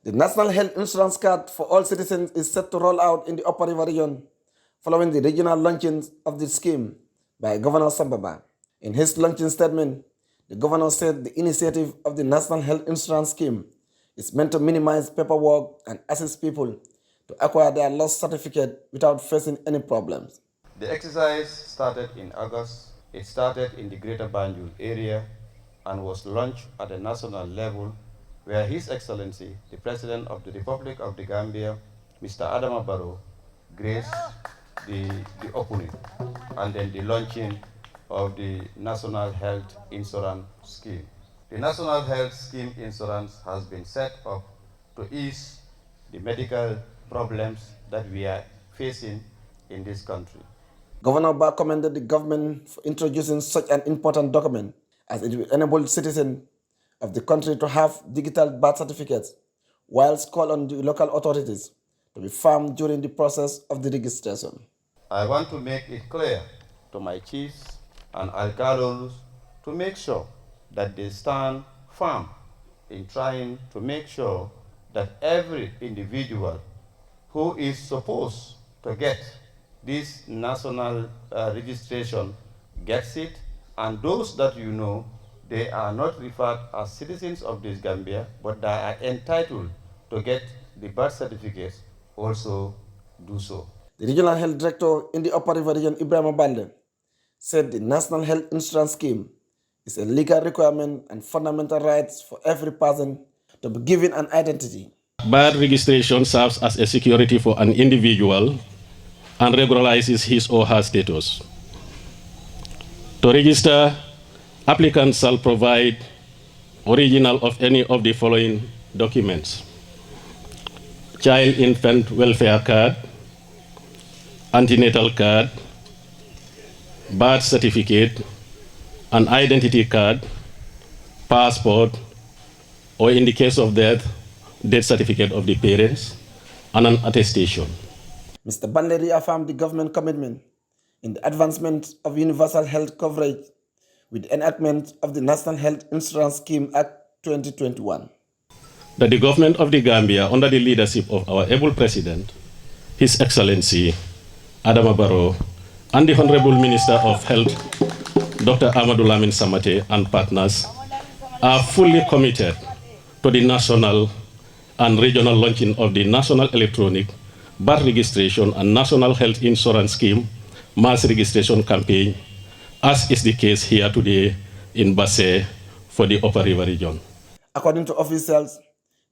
The National Health Insurance Card for all citizens is set to roll out in the Upper River region following the regional launching of the scheme by Governor Sambaba. In his launching statement, the governor said the initiative of the National Health Insurance Scheme is meant to minimize paperwork and assist people to acquire their lost certificate without facing any problems. The exercise started in August. It started in the Greater Banjul area and was launched at the national level, where His Excellency, the President of the Republic of the Gambia, Mr. Adama Barrow, graced the opening and then the launching of the National Health Insurance Scheme. The National Health Scheme Insurance has been set up to ease the medical problems that we are facing in this country. Governor Ba commended the government for introducing such an important document, as it will enable citizens of the country to have digital birth certificates, whilst called on the local authorities to be firm during the process of the registration. I want to make it clear to my chiefs and alcalos to make sure that they stand firm in trying to make sure that every individual who is supposed to get this national registration gets it, and those that they are not referred as citizens of this Gambia, but they are entitled to get the birth certificates also do so. The Regional Health Director in the Upper River Region, Ibrahim Balde, said the National Health Insurance Scheme is a legal requirement and fundamental rights for every person to be given an identity. Birth registration serves as a security for an individual and regularizes his or her status. To register, applicants shall provide original of any of the following documents: child infant welfare card, antenatal card, birth certificate, an identity card, passport, or in the case of death certificate of the parents, and an attestation. Mr. Bande reaffirmed the government commitment in the advancement of universal health coverage with the enactment of the National Health Insurance Scheme Act 2021. That the government of the Gambia, under the leadership of our able President, His Excellency Adama Barrow, and the Honorable Minister of Health, Dr. Amadou Lamin Samate, and partners, are fully committed to the national and regional launching of the National Electronic Birth Registration and National Health Insurance Scheme mass registration campaign, as is the case here today in Basse for the Upper River region. According to officials,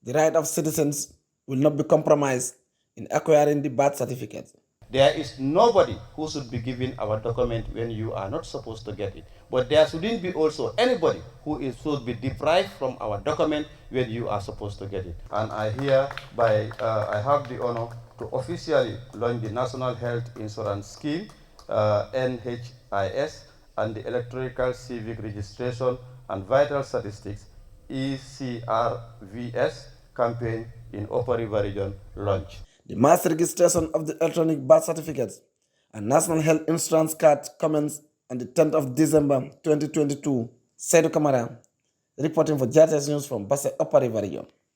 the right of citizens will not be compromised in acquiring the birth certificate. There is nobody who should be given our document when you are not supposed to get it. But there shouldn't be also anybody who should be deprived from our document when you are supposed to get it. And I have the honor to officially launch the National Health Insurance Scheme, NHIS, and the Electronic Civic Registration and Vital Statistics, ECRVS, campaign in Upper River Region launch. The mass registration of the electronic birth certificates and National Health Insurance Card commenced on the 10th of December 2022. Seydou Kamara, reporting for GRTS News from Basse Upper River Region.